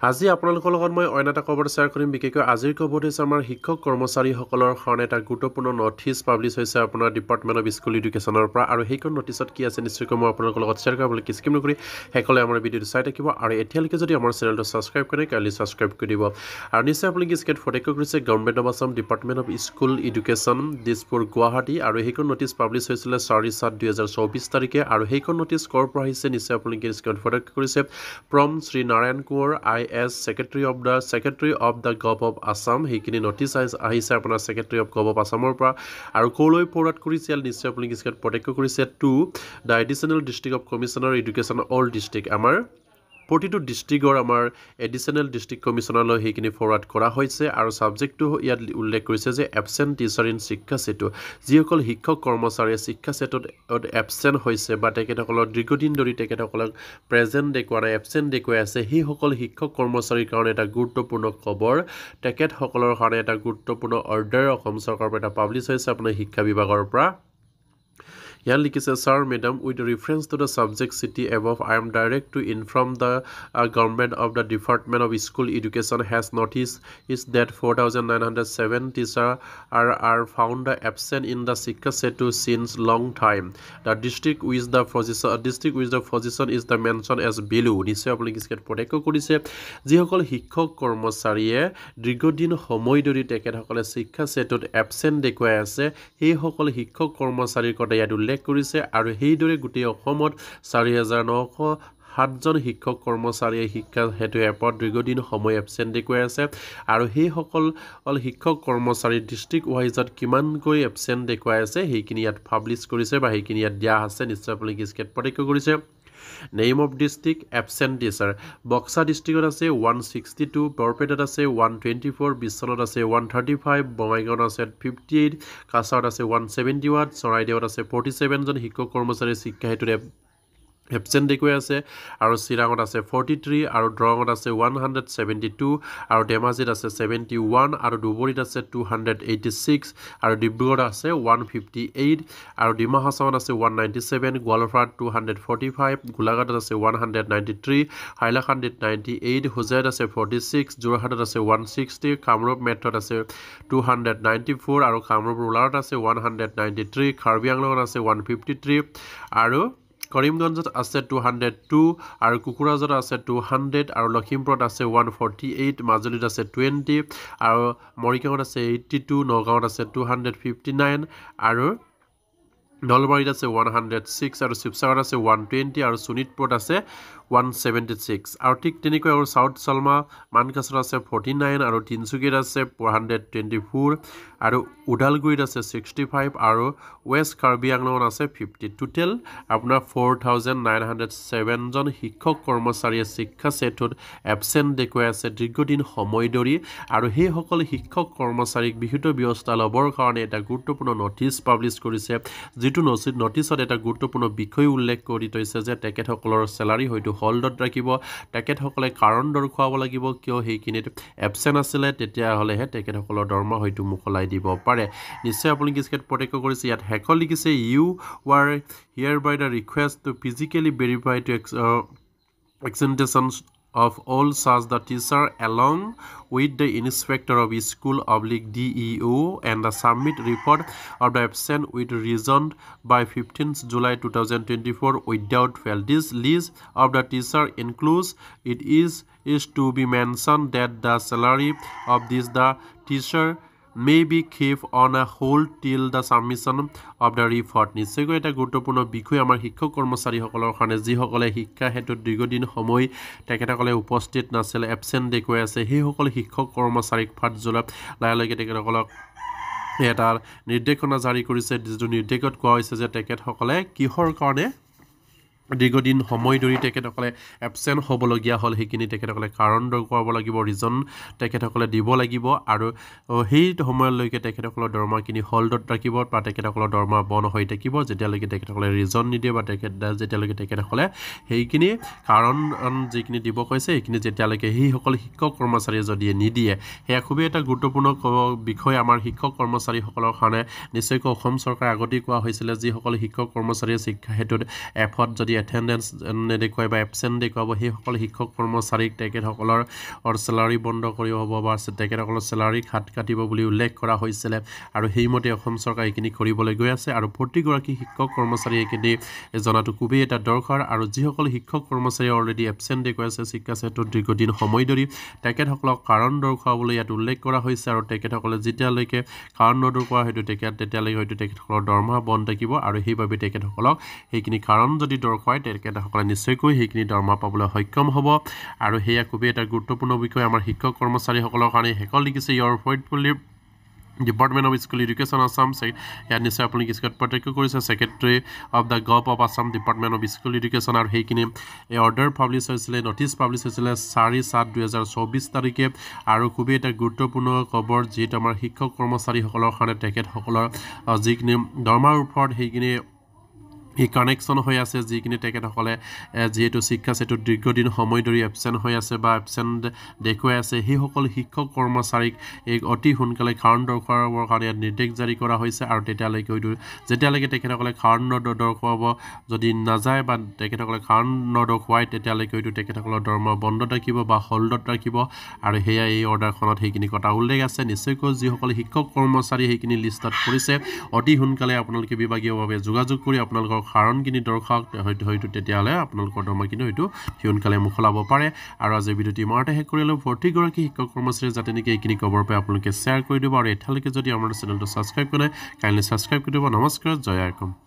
আজি আপোনালোকৰ লগত মই অন্য এটা খবৰ শ্বেয়াৰ কৰিম বিশেষকৈ আজিৰ খবৰটো হৈছে আমাৰ শিক্ষক কৰ্মচাৰীসকলৰ কাৰণে এটা গুৰুত্বপূৰ্ণ নটিছ পাব্লিছ হৈছে আপোনাৰ ডিপাৰ্টমেণ্ট অফ স্কুল এডুকেশ্যনৰ পৰা আৰু সেইখন নটিছত কি আছে নিশ্চয়কৈ মই আপোনালোকৰ লগত শ্বেয়াৰ কৰিবলৈ স্কিপ নকৰি সকলোৱে আমাৰ ভিডিঅ'টো চাই থাকিব আৰু এতিয়ালৈকে যদি আমাৰ চেনেলটো ছাবস্ক্ৰাইব কৰে কাইলৈ ছাবস্ক্ৰাইব কৰি দিব আৰু নিশ্চয় আপোনালোকে স্ক্ৰীনত ফটো কৰিছে government of Assam department of school education Dispur Guwahati আৰু সেইখন নটিছ পাব্লিছ হৈছিলে 4/7/2024 তাৰিখে আৰু সেইখন নটিছ ক'ৰ পৰা আহিছে নিশ্চয় আপোনালোকে স্ক্ৰীনত ফটো কৰিছে from Shri Narayan Konwar as Secretary of the Gov of Assam সেইখিনি নটিছ আহিছে আপোনাৰ Secretary of Gov of Assamৰ পৰা আৰু ক'লৈ ফৰৱাৰ্ড কৰিছে নিশ্চয় আপোনালোকে স্ক্ৰীনত প্ৰত্যক্ষ কৰিছে to the additional district of commissioner education all district আমাৰ প্ৰতিটো ডিষ্ট্ৰিক্টৰ আমাৰ এডিশ্যনেল ডিষ্ট্ৰিক্ট কমিশ্যনাৰলৈ সেইখিনি ফৰৱাৰ্ড কৰা হৈছে আৰু ছাবজেক্টটো ইয়াত উল্লেখ কৰিছে যে এবচেণ্ট টিচাৰ ইন শিক্ষা সেতু যিসকল শিক্ষক কৰ্মচাৰীয়ে শিক্ষা সেতুত এবচেণ্ট হৈছে বা তেখেতসকলৰ দীৰ্ঘদিন ধৰি তেখেতসকলক প্ৰেজেণ্ট দেখুওৱা নাই এবচেণ্ট দেখুৱাই আছে সেইসকল শিক্ষক কৰ্মচাৰীৰ কাৰণে এটা গুৰুত্বপূৰ্ণ খবৰ তেখেতসকলৰ কাৰণে এটা গুৰুত্বপূৰ্ণ অৰ্ডাৰ অসম চৰকাৰৰ পৰা এটা পাব্লিছ হৈছে আপোনাৰ শিক্ষা বিভাগৰ পৰা ইয়াত লিখিছে Sir, Madam, with reference to the subject city above, I am direct to inform the government of the Department of School Education has noticed is that 4,907 teachers are found absent in the Sikha Setu since long time. The district with the position is the mentioned as below. নিশ্চয় আপোনালোকে স্ক্ৰীনত প্ৰত্যক্ষ কৰিছে যিসকল শিক্ষক কৰ্মচাৰীয়ে দীৰ্ঘদিন সময় ধৰি তেখেতসকলে শিক্ষা সেতুত এবচেণ্ট দেখুৱাই আছে সেইসকল শিক্ষক কৰ্মচাৰীৰ কথা ইয়াত উল্লেখ কৰিছে আৰু সেইদৰে গোটেই অসমত 4,907জন শিক্ষক কৰ্মচাৰীয়ে শিক্ষা হেতু এপত দীৰ্ঘদিন সময় এবচেণ্ট দেখুৱাই আছে আৰু সেইসকল শিক্ষক কৰ্মচাৰী ডিষ্ট্ৰিক্ট ৱাইজত কিমানকৈ এবচেণ্ট দেখুৱাই আছে সেইখিনি ইয়াত পাব্লিছ কৰিছে বা সেইখিনি ইয়াত দিয়া আছে নিশ্চয় আপোনালোকে স্ক্ৰীনত প্ৰত্যক্ষ কৰিছে name of district absent teacher Baksa ডিষ্ট্ৰিক্টত আছে 162 বৰপেটাত আছে 124 বিশ্বনাথত আছে 135 বঙাইগাঁৱত আছে 58 কাছাৰত আছে 171 চৰাইদেউত আছে 47জন শিক্ষক কৰ্মচাৰী শিক্ষা হেতুত এবচেণ্ট দেখুৱাই আছে আৰু চিৰাঙত আছে 43 আৰু দৰঙত আছে 172 আৰু ধেমাজিত আছে 71 আৰু দুবৰীত আছে 286 আৰু ডিব্ৰুগড়ত আছে 158 আৰু ডিমা হাছাওত আছে 197 গোৱালপাৰাত 245 গোলাঘাটত আছে 193 হাইলাকান্দিত 98 হোজাইত আছে 46 যোৰহাটত আছে 160 কামৰূপ মেট্ৰত আছে 294 আৰু কামৰূপ ৰুৰালত আছে 193 কাৰ্বি আংলঙত আছে 153 আৰু কৰিমগঞ্জত আছে 202 আৰু কুকুৰাঝাৰত আছে 200 আৰু লখিমপুৰত আছে 148 মাজুলীত আছে 20 আৰু মৰিগাঁৱত আছে 82 নগাঁৱত আছে 259 আৰু নলবাৰীত আছে 106 আৰু শিৱসাগৰত আছে 120 আৰু শোণিতপুৰত আছে 176 আৰু ঠিক তেনেকৈ আৰু সাউথ চালমা মানকাছাৰত আছে 49 আৰু তিনচুকীয়াত আছে 424 আৰু উদালগুৰিত আছে 65 আৰু ৱেষ্ট কাৰ্বি আংলঙত আছে 50 টোটেল আপোনাৰ 4,907জন শিক্ষক কৰ্মচাৰীয়ে শিক্ষা সেতুত এবচেণ্ট দেখুৱাই আছে দীৰ্ঘদিন সময় ধৰি আৰু সেইসকল শিক্ষক কৰ্মচাৰীক বিহিত ব্যৱস্থা ল'বৰ কাৰণে এটা গুৰুত্বপূৰ্ণ নটিছ পাব্লিছ কৰিছে যিটো নটিছত এটা গুৰুত্বপূৰ্ণ বিষয় উল্লেখ কৰি থৈছে যে তেখেতসকলৰ চেলাৰী হয়তো হল্ডত ৰাখিব তেখেতসকলে কাৰণ দৰ্শাব লাগিব কিয় সেইখিনিত এবচেণ্ট আছিলে তেতিয়াহ'লেহে তেখেতসকলৰ দৰমহা হয়তো মুকলাই দিব পাৰে নিশ্চয় আপোনালোকে স্ক্ৰীনত প্ৰত্যক্ষ কৰিছে ইয়াত শেষত লিখিছে you were hereby the request to physically verify to extensions of all such the teacher along with the inspector of school /DEO and the submit report of the absent with reason by 15th July 2024 without fail. This list of the teacher includes it is to be mentioned that the salary of the teacher may be kept on a hold till the submission of the report. নিশ্চয়কৈ এটা গুৰুত্বপূৰ্ণ বিষয় আমাৰ শিক্ষক কৰ্মচাৰীসকলৰ কাৰণে যিসকলে শিক্ষা হেতুত দীৰ্ঘদিন সময় তেখেতসকলে উপস্থিত নাছিলে এবচেণ্ট দেখুৱাই আছে সেইসকল শিক্ষক কৰ্মচাৰীক ফাট জ্বলাত লাহে তেখেতসকলক এটা নিৰ্দেশনা জাৰি কৰিছে যিটো নিৰ্দেশত কোৱা হৈছে যে তেখেতসকলে কিহৰ কাৰণে দীৰ্ঘদিন সময় ধৰি তেখেতসকলে এবচেণ্ট হ'বলগীয়া হ'ল সেইখিনি তেখেতসকলে কাৰণ দেখুৱাব লাগিব ৰিজন তেখেতসকলে দিব লাগিব আৰু সেই সময়লৈকে তেখেতসকলৰ দৰমহাখিনি হল্ডত ৰাখিব বা তেখেতসকলৰ দৰমহা বন্ধ হৈ থাকিব যেতিয়ালৈকে তেখেতসকলে ৰিজন নিদিয়ে বা যেতিয়ালৈকে তেখেতসকলে সেইখিনি কাৰণ যিখিনি দিব কৈছে সেইখিনি যেতিয়ালৈকে সেইসকল শিক্ষক কৰ্মচাৰীয়ে যদি নিদিয়ে সেয়া খুবেই এটা গুৰুত্বপূৰ্ণ বিষয় আমাৰ শিক্ষক কৰ্মচাৰীসকলৰ কাৰণে নিশ্চয়কৈ অসম চৰকাৰে আগতেই কোৱা হৈছিলে যিসকল শিক্ষক কৰ্মচাৰীয়ে শিক্ষা হেতুত এফত যদি এটেণ্ডেঞ্চ নেদেখুৱাই বা এবচেণ্ট দেখুৱাব সেইসকল শিক্ষক কৰ্মচাৰীক তেখেতসকলৰ চেলাৰী বন্ধ কৰিব হ'ব বা তেখেতসকলৰ চেলাৰী খাত কাটিব বুলি উল্লেখ কৰা হৈছিলে আৰু সেইমতে অসম চৰকাৰ এইখিনি কৰিবলৈ গৈ আছে আৰু প্ৰতিগৰাকী শিক্ষক কৰ্মচাৰী এইখিনি জনাটো খুবেই এটা দৰকাৰ আৰু যিসকল শিক্ষক কৰ্মচাৰী অলৰেডি এবচেণ্ট দেখুৱাই আছে শিক্ষা ক্ষেত্ৰত দীৰ্ঘদিন সময় ধৰি তেখেতসকলক কাৰণ দৰ্শাবলৈ ইয়াত উল্লেখ কৰা হৈছে আৰু তেখেতসকলে যেতিয়ালৈকে কাৰণ নদৰ্শোৱা হয়তো তেতিয়ালৈকে হয়তো তেখেতসকলৰ দৰমহা বন্ধ থাকিব আৰু সেইবাবে তেখেতসকলক সেইখিনি কাৰণ যদি দৰ্শায় তেখেতসকলে নিশ্চয়কৈ সেইখিনি দৰমহা পাবলৈ সক্ষম হ'ব আৰু সেয়া খুবেই এটা গুৰুত্বপূৰ্ণ বিষয় আমাৰ শিক্ষক কৰ্মচাৰীসকলৰ কাৰণে হেকল লিখিছে yours faithfully department of school education Assam ইয়াত নিশ্চয় আপুনি কিছুমান প্ৰত্যক্ষ কৰিছে secretary of the gov of Assam department of school education আৰু সেইখিনি অৰ্ডাৰ পাব্লিছ হৈছিলে নটিচ পাব্লিছ হৈছিলে 4/7/2024 তাৰিখে আৰু খুবেই এটা গুৰুত্বপূৰ্ণ খবৰ যিহেতু আমাৰ শিক্ষক কৰ্মচাৰীসকলৰ কাৰণে তেখেতসকলৰ যিখিনি দৰমহাৰ ওপৰত সেইখিনি কানেকশ্যন হৈ আছে যিখিনি তেখেতসকলে যিহেতু শিক্ষা ক্ষেত্ৰত দীৰ্ঘদিন সময় ধৰি এবচেণ্ট হৈ আছে বা এবচেণ্ট দেখুৱাই আছে সেইসকল শিক্ষক কৰ্মচাৰীক এই অতি সোনকালে কাৰণ দৰ্শাবৰ কাৰণে নিৰ্দেশ জাৰি কৰা হৈছে আৰু যেতিয়ালৈকে তেখেতসকলে কাৰণ নদৰ্শাব যদি নাযায় বা তেখেতসকলে কাৰণ নদৰ্শায় তেতিয়ালৈকে হয়তো তেখেতসকলৰ দৰমহা বন্ধ ৰাখিব বা হল্ডত ৰাখিব আৰু সেয়া এই অৰ্ডাৰখনত সেইখিনি কথা উল্লেখ আছে নিশ্চয়কৈ যিসকল শিক্ষক কৰ্মচাৰী সেইখিনি লিষ্টত পৰিছে অতি সোনকালে আপোনালোকে বিভাগীয়ভাৱে যোগাযোগ কৰি আপোনালোকৰ কাৰণখিনি দৰ্শাওক হয়তো তেতিয়াহ'লে আপোনালোকৰ দৰমহাখিনি হয়তো সোনকালে মোকলাব পাৰে আৰু আজিৰ ভিডিঅ'টি ইমানতে শেষ কৰিলোঁ প্ৰতিগৰাকী শিক্ষক কৰ্মচাৰী যাতে নেকি এইখিনি খবৰ পাই আপোনালোকে শ্বেয়াৰ কৰি দিব আৰু এতিয়ালৈকে যদি আমাৰ চেনেলটো ছাবস্ক্ৰাইব কৰে কাইণ্ডলি ছাবস্ক্ৰাইব কৰি দিব নমস্কাৰ জয় আইকম